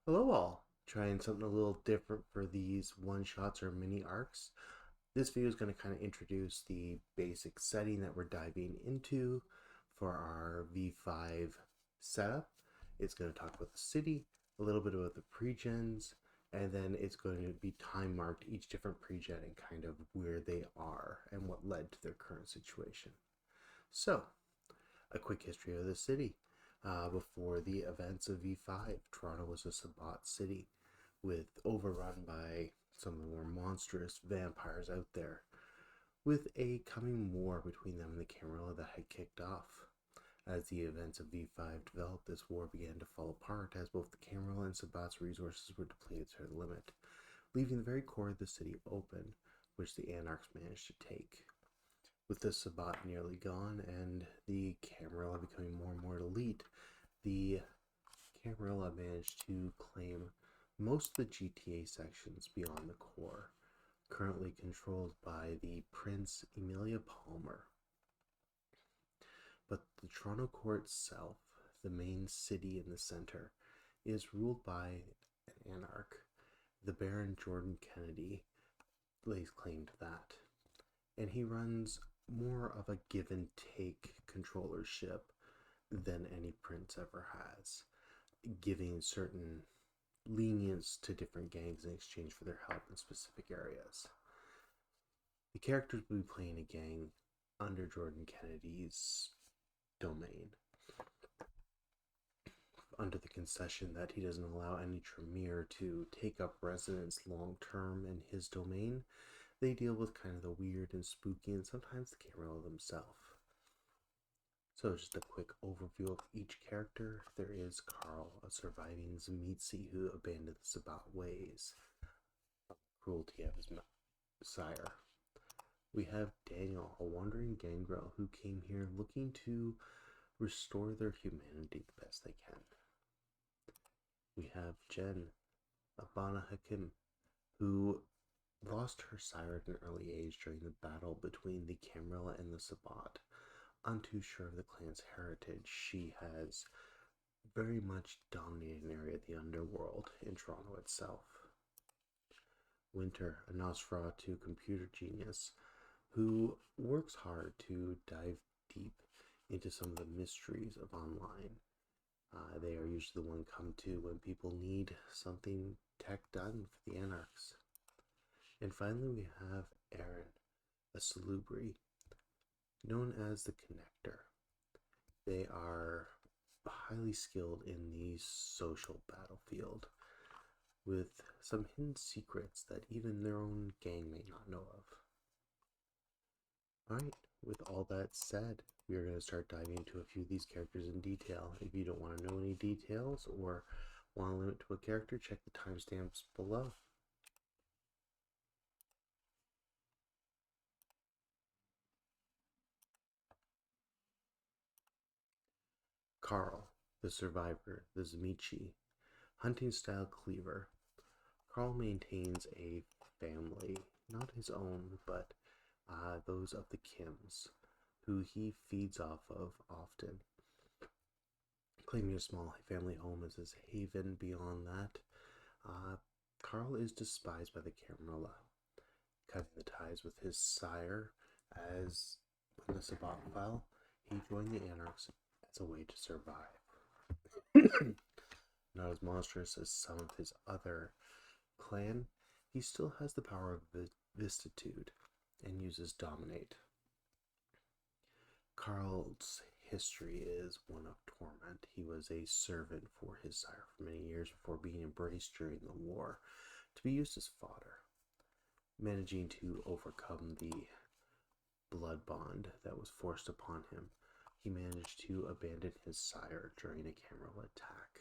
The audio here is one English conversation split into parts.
Hello all! Trying something a little different for these one-shots or mini arcs. This video is going to kind of introduce the basic setting that we're diving into for our V5 setup. It's going to talk about the city, a little bit about the pre-gens, and then it's going to be time marked each different pre-gen and kind of where they are and what led to their current situation. So, a quick history of the city. Before the events of V5, Toronto was a Sabbat city with overrun by some of the more monstrous vampires out there, with a coming war between them and the Camarilla that had kicked off. As the events of V5 developed, this war began to fall apart as both the Camarilla and Sabbat's resources were depleted to their limit, leaving the very core of the city open, which the Anarchs managed to take. With the Sabbat nearly gone and the Camarilla becoming more and more elite, the Camarilla managed to claim most of the GTA sections beyond the core, currently controlled by the Prince Emilia Palmer. But the Toronto core itself, the main city in the center, is ruled by an anarch. The Baron Jordan Kennedy lays claim to that, and he runs more of a give and take controllership than any prince ever has, giving certain lenience to different gangs in exchange for their help in specific areas. The characters will be playing a gang under Jordan Kennedy's domain, under the concession that he doesn't allow any Tremere to take up residence long term in his domain. They deal with kind of the weird and spooky and sometimes the Camarilla themselves. So just a quick overview of each character. There is Carl, a surviving Zemitzi who abandoned the Sabbat ways, cruelty of his sire. We have Daniel, a wandering gangrel who came here looking to restore their humanity the best they can. We have Jen, a Bana Hakim, who lost her sire at an early age during the battle between the Camarilla and the Sabbat. Untoo sure of the clan's heritage, she has very much dominated an area of the underworld in Toronto itself. Winter, a Nosferatu computer genius who works hard to dive deep into some of the mysteries of online. They are usually the one come to when people need something tech done for the Anarchs. And finally, we have Erin, a Salubri, known as the Connector. They are highly skilled in the social battlefield, with some hidden secrets that even their own gang may not know of. Alright, with all that said, we are going to start diving into a few of these characters in detail. If you don't want to know any details or want to limit to a character, check the timestamps below. Carl, the Survivor, the Zamichi, hunting style cleaver. Carl maintains a family, not his own, but those of the Kims, who he feeds off of often. Claiming a small family home as his haven beyond that, Carl is despised by the Camarilla, cutting the ties with his sire as when the Sabbat fell, he joined the Anarchs as a way to survive. Not as monstrous as some of his other clan, he still has the power of vistitude and uses dominate. Carl's history is one of torment. He was a servant for his sire for many years before being embraced during the war to be used as fodder. Managing to overcome the blood bond that was forced upon him, he managed to abandon his sire during a Camarilla attack.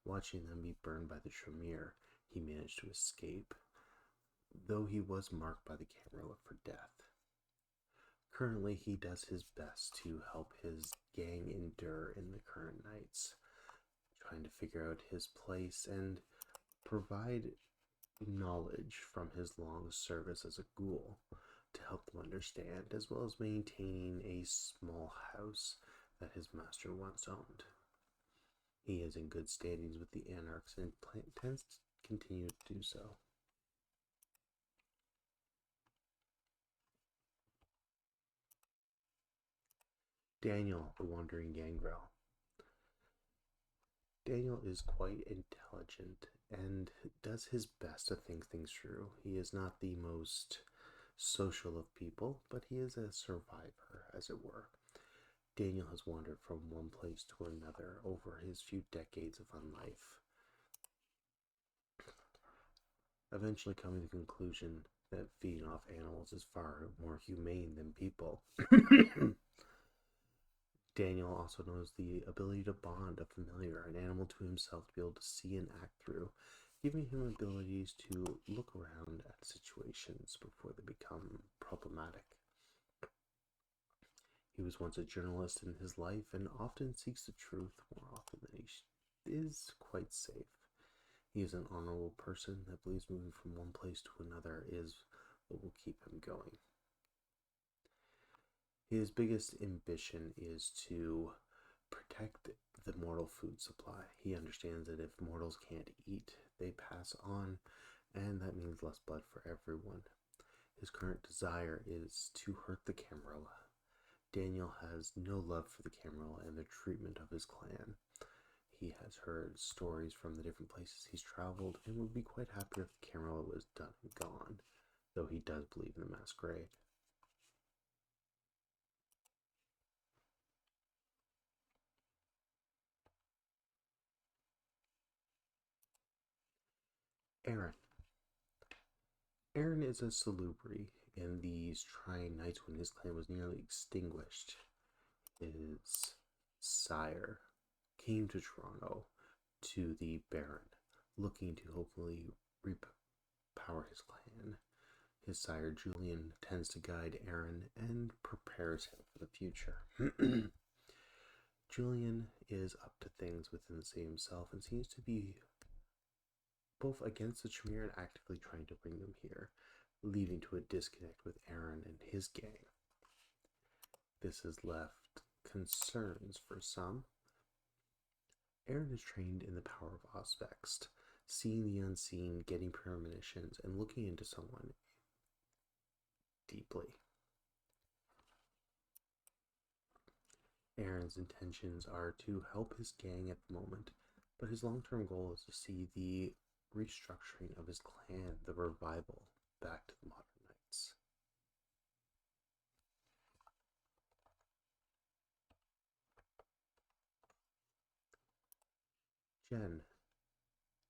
Watching them be burned by the Tremere, he managed to escape, though he was marked by the Camarilla for death. Currently, he does his best to help his gang endure in the current nights, trying to figure out his place and provide knowledge from his long service as a ghoul to help them understand, as well as maintaining a small house that his master once owned. He is in good standings with the Anarchs and intends to continue to do so. Daniel, the Wandering Gangrel. Daniel is quite intelligent and does his best to think things through. He is not the most social of people, but he is a survivor, as it were. Daniel has wandered from one place to another over his few decades of unlife, eventually coming to the conclusion that feeding off animals is far more humane than people. Daniel also knows the ability to bond a familiar, an animal to himself, to be able to see and act through, giving him abilities to look around at situations before they become problematic. He was once a journalist in his life and often seeks the truth more often than he is quite safe. He is an honorable person that believes moving from one place to another is what will keep him going. His biggest ambition is to protect the mortal food supply. He understands that if mortals can't eat, they pass on, and that means less blood for everyone. His current desire is to hurt the Camarilla. Daniel has no love for the Camarilla and the treatment of his clan. He has heard stories from the different places he's traveled and would be quite happy if the Camarilla was done and gone, though he does believe in the masquerade. Erin. Erin is a salubri in these trying nights when his clan was nearly extinguished. His sire came to Toronto to the Baron, looking to hopefully repower his clan. His sire Julian tends to guide Erin and prepares him for the future. Julian is up to things within the city himself and seems to be both against the Tremere and actively trying to bring them here, leading to a disconnect with Erin and his gang. This has left concerns for some. Erin is trained in the power of Osvext, seeing the unseen, getting premonitions, and looking into someone deeply. Erin's intentions are to help his gang at the moment, but his long-term goal is to see the restructuring of his clan, the revival, back to the modern knights. Jen.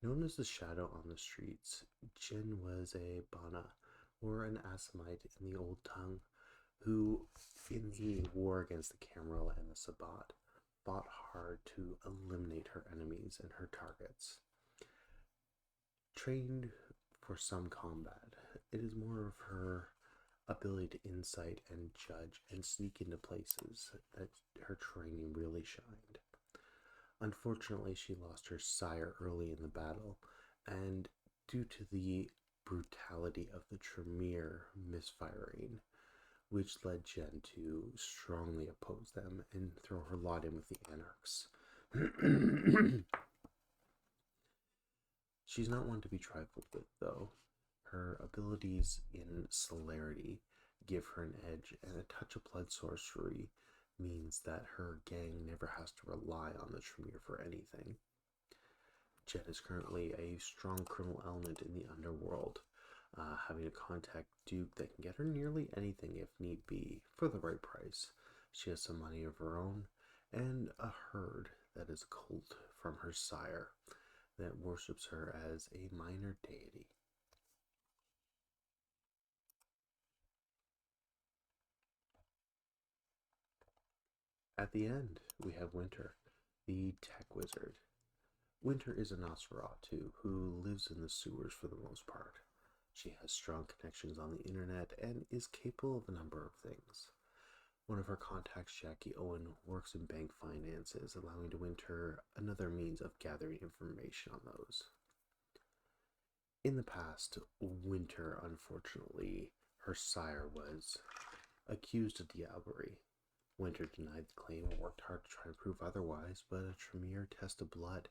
Known as the Shadow on the Streets, Jen was a Bana, or an Assamite in the Old Tongue, who, in the war against the Camarilla and the Sabbat, fought hard to eliminate her enemies and her targets. Trained for some combat, it is more of her ability to insight and judge and sneak into places that her training really shined. Unfortunately, she lost her sire early in the battle, and due to the brutality of the Tremere misfiring, which led Jen to strongly oppose them and throw her lot in with the Anarchs. She's not one to be trifled with, though. Her abilities in celerity give her an edge, and a touch of blood sorcery means that her gang never has to rely on the Tremere for anything. Jet is currently a strong criminal element in the underworld, having a contact Duke that can get her nearly anything if need be for the right price. She has some money of her own and a herd that is a cult from her sire that worships her as a minor deity. At the end, we have Winter, the tech wizard. Winter is a Nosferatu who lives in the sewers for the most part. She has strong connections on the internet and is capable of a number of things. One of her contacts, Jackie Owen, works in bank finances, allowing to Winter another means of gathering information on those. In the past, Winter, unfortunately, her sire was accused of diablerie, Winter denied the claim and worked hard to try and prove otherwise, but a Tremere test of blood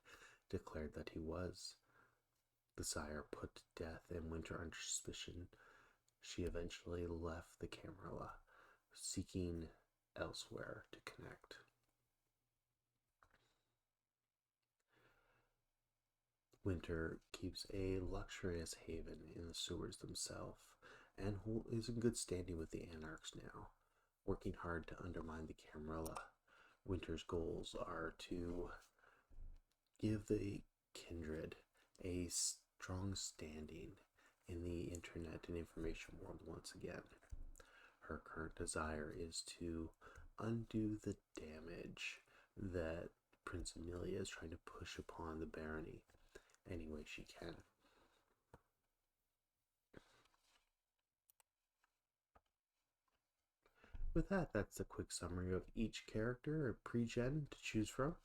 declared that he was. The sire put to death and Winter under suspicion, she eventually left the Camarilla, seeking elsewhere to connect. Winter keeps a luxurious haven in the sewers themselves, and is in good standing with the Anarchs now, working hard to undermine the Camarilla. Winter's goals are to give the Kindred a strong standing in the internet and information world once again. Her current desire is to undo the damage that Prince Amelia is trying to push upon the barony any way she can. With that, that's a quick summary of each character or pre-gen to choose from.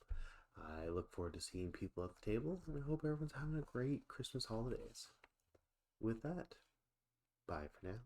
I look forward to seeing people at the table, and I hope everyone's having a great Christmas holidays. With that, bye for now.